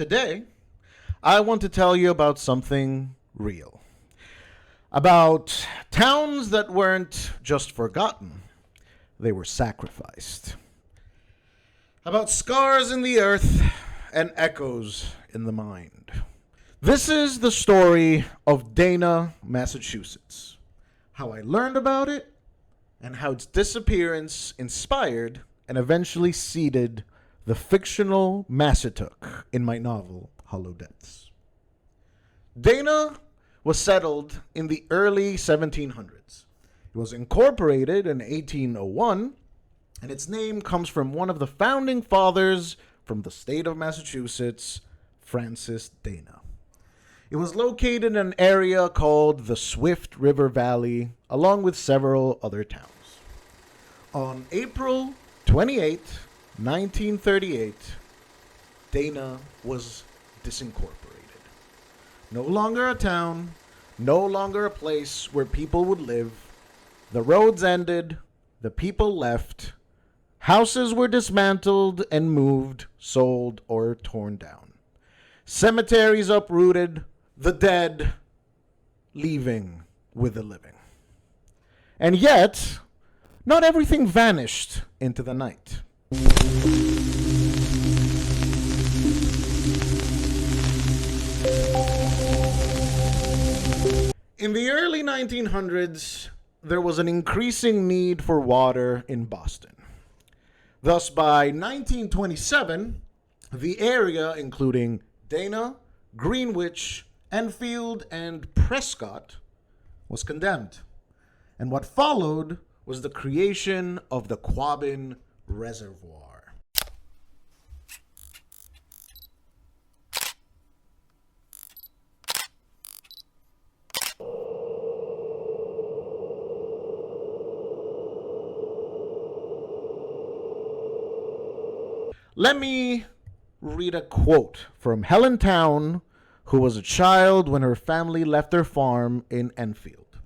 Today, I want to tell you about something real. About towns that weren't just forgotten, they were sacrificed. About scars in the earth and echoes in the mind. This is the story of Dana, Massachusetts. How I learned about it, and how its disappearance inspired and eventually seeded the fictional Macituk in my novel, Hollow Depths. Dana was settled in the early 1700s. It was incorporated in 1801, and its name comes from one of the founding fathers from the state of Massachusetts, Francis Dana. It was located in an area called the Swift River Valley, along with several other towns. On April 28, 1938, Dana was disincorporated. No longer a town, no longer a place where people would live. The roads ended, the people left, houses were dismantled and moved, sold, or torn down. Cemeteries uprooted, the dead leaving with the living. And yet, not everything vanished into the night. In the early 1900s, there was an increasing need for water in Boston. Thus, by 1927, the area, including Dana, Greenwich, Enfield, and Prescott, was condemned. And what followed was the creation of the Quabbin Reservoir. Let me read a quote from Helen Town, who was a child when her family left their farm in Enfield.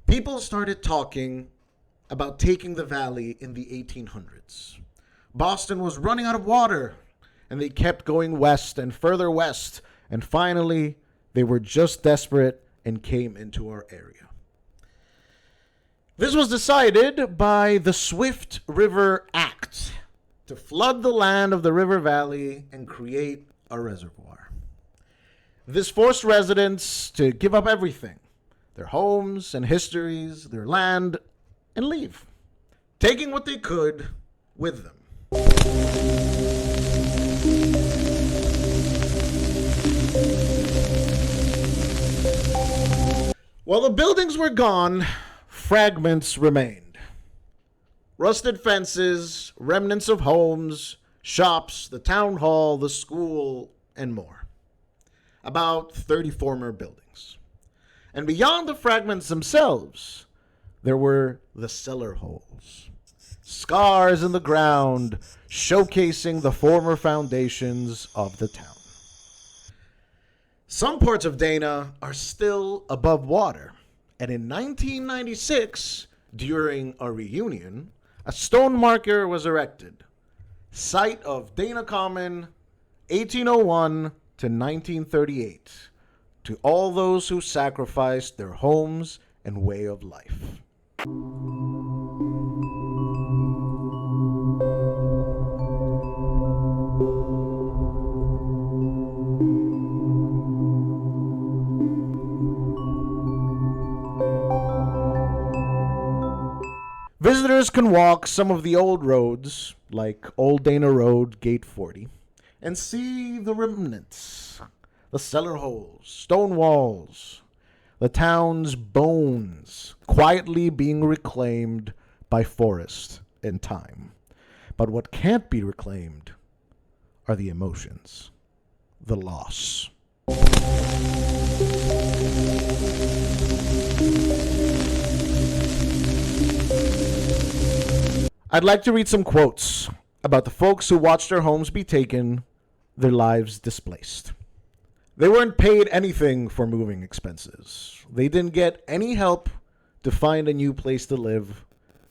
People started talking about taking the valley in the 1800s. Boston was running out of water, and they kept going west and further west, and finally, they were just desperate and came into our area. This was decided by the Swift River Act to flood the land of the river valley and create a reservoir. This forced residents to give up everything, their homes and histories, their land, and leave, taking what they could with them. While the buildings were gone, fragments remained. Rusted fences, remnants of homes, shops, the town hall, the school, and more. About 30 former buildings. And beyond the fragments themselves, there were the cellar holes. Scars in the ground showcasing the former foundations of the town. Some parts of Dana are still above water. And in 1996, during a reunion, a stone marker was erected. Site of Dana Common, 1801 to 1938. To all those who sacrificed their homes and way of life. Visitors can walk some of the old roads, like Old Dana Road, Gate 40, and see the remnants, the cellar holes, stone walls, the town's bones, quietly being reclaimed by forest and time. But what can't be reclaimed are the emotions, the loss. I'd like to read some quotes about the folks who watched their homes be taken, their lives displaced. They weren't paid anything for moving expenses. They didn't get any help to find a new place to live.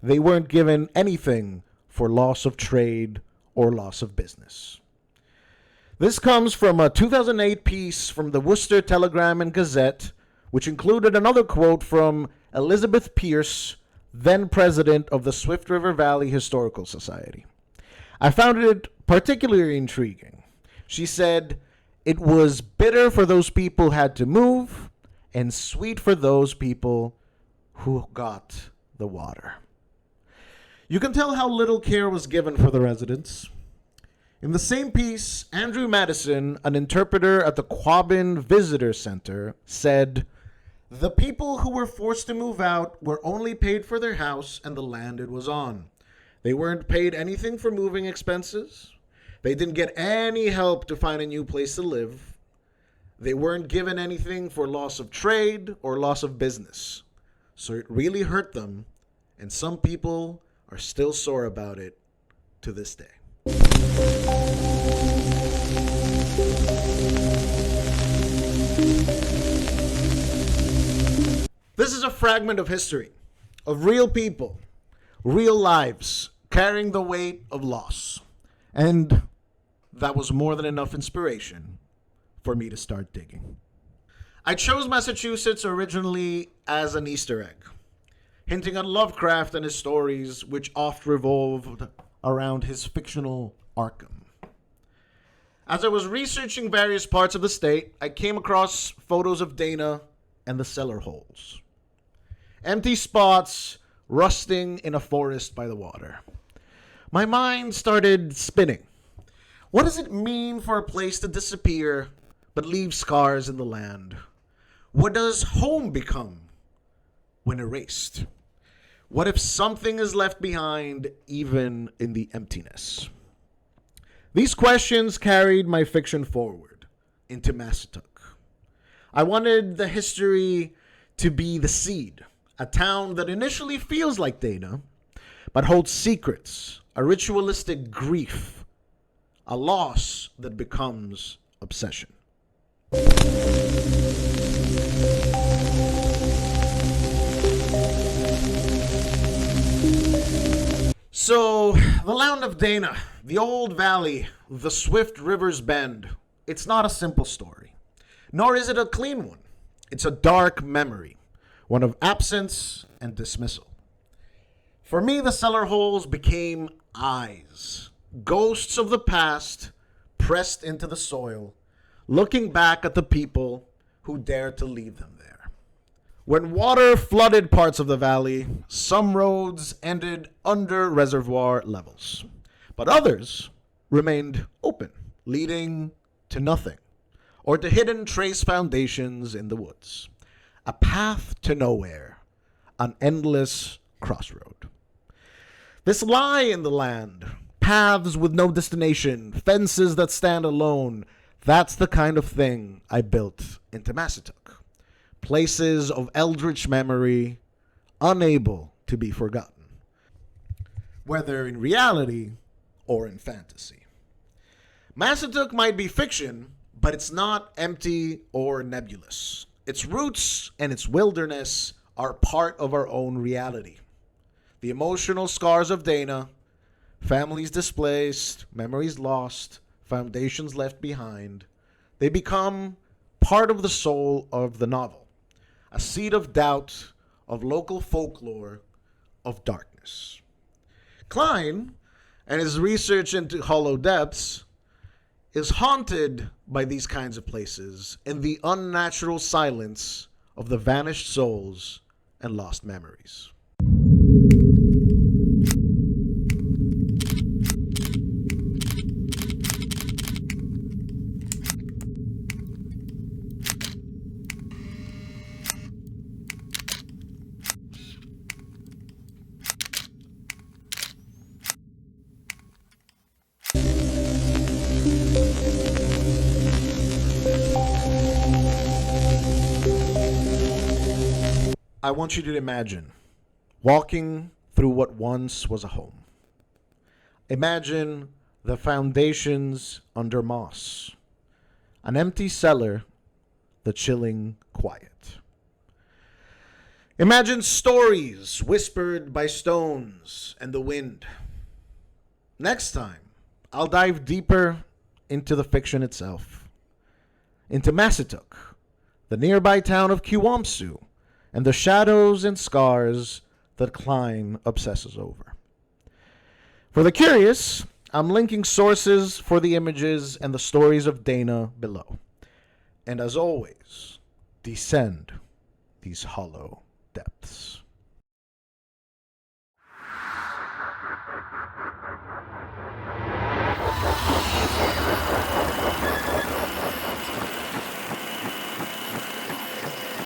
They weren't given anything for loss of trade or loss of business. This comes from a 2008 piece from the Worcester Telegram and Gazette, which included another quote from Elizabeth Pierce, then president of the Swift River Valley Historical Society. I found it particularly intriguing. She said, "It was bitter for those people who had to move, and sweet for those people who got the water." You can tell how little care was given for the residents. In the same piece, Andrew Madison, an interpreter at the Quabbin Visitor Center, said, "The people who were forced to move out were only paid for their house and the land it was on. They weren't paid anything for moving expenses. They didn't get any help to find a new place to live. They weren't given anything for loss of trade or loss of business. So it really hurt them, and some people are still sore about it to this day." This is a fragment of history, of real people, real lives, carrying the weight of loss. And that was more than enough inspiration for me to start digging. I chose Massachusetts originally as an Easter egg, hinting at Lovecraft and his stories, which oft revolved around his fictional Arkham. As I was researching various parts of the state, I came across photos of Dana and the cellar holes. Empty spots rusting in a forest by the water. My mind started spinning. What does it mean for a place to disappear but leave scars in the land? What does home become when erased? What if something is left behind even in the emptiness? These questions carried my fiction forward into Macituk. I wanted the history to be the seed, a town that initially feels like Dana, but holds secrets, a ritualistic grief, a loss that becomes obsession. So, the land of Dana, the old valley, the swift river's bend, it's not a simple story, nor is it a clean one. It's a dark memory, one of absence and dismissal. For me, the cellar holes became eyes, ghosts of the past pressed into the soil, looking back at the people who dared to leave them there. When water flooded parts of the valley, some roads ended under reservoir levels, but others remained open, leading to nothing, or to hidden trace foundations in the woods. A path to nowhere, an endless crossroad. This lie in the land, paths with no destination, fences that stand alone, that's the kind of thing I built into Macituk. Places of eldritch memory, unable to be forgotten, whether in reality or in fantasy. Macituk might be fiction, but it's not empty or nebulous. Its roots and its wilderness are part of our own reality. The emotional scars of Dana, families displaced, memories lost, foundations left behind, they become part of the soul of the novel. A seed of doubt, of local folklore, of darkness. Klein, and his research into hollow depths, is haunted by these kinds of places and the unnatural silence of the vanished souls and lost memories. I want you to imagine walking through what once was a home. Imagine the foundations under moss, an empty cellar, the chilling quiet. Imagine stories whispered by stones and the wind. Next time, I'll dive deeper into the fiction itself, into Macituk, the nearby town of Kiwamsu, and the shadows and scars that Klein obsesses over. For the curious, I'm linking sources for the images and the stories of Dana below. And as always, descend these hollow depths.